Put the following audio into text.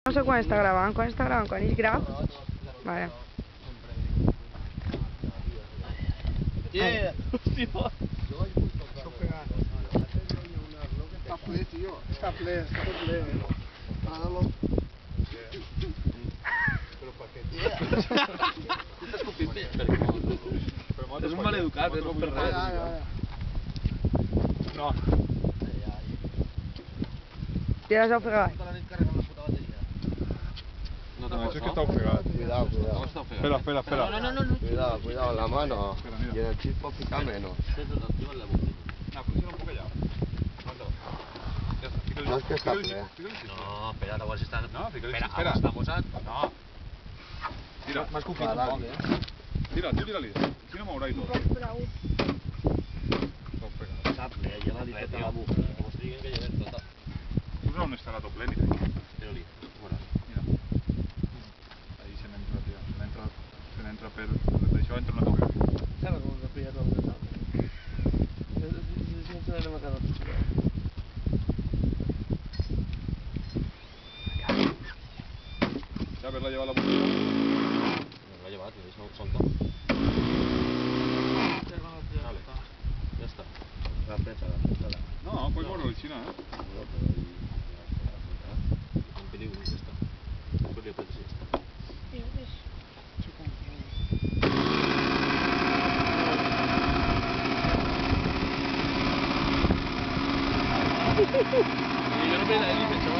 No sé quan està gravant, quan és grau? Vale. Yeah! Hòstia! Està ple, tio. Està ple. Parada-lo. Però per què, tio? Estàs escopint bé. És un maleducat, no per res. No. Ja les heu fregat? No, això és que està ofegat. Cuidado. Espera. No. Cuidado, la mano. Espera, mira. Y en el chispo pica menos. No, funciona un poco ya. Ya está, fíjale. No es que está ple. No, espera, igual si están... No, fíjale, Espera, espera. estamos a... No. Tira, M'has confit un poc, eh? Tira-li. Si no mourà i tot. Està ofegat. Sap-le, ja l'ha dit tota la bufa. Que mos diguin que lleven tota. Posa on estarà tot ple, ni Tira-li, veuràs. Mira. Ahí se n'entra, tio. Se n'entra per això entra una toca. Sabe com s'ha pillat el de tal? Si ens n'anem a cada postura. Ja haver-la llevat la botella. L'ha llevat, i deixa-ho solta. Vale. Ja està. Apretala. No, puoi moure la Xina, eh? En peligro, ja està. Després li apretes i ja està. I jo no me la he ni pensat.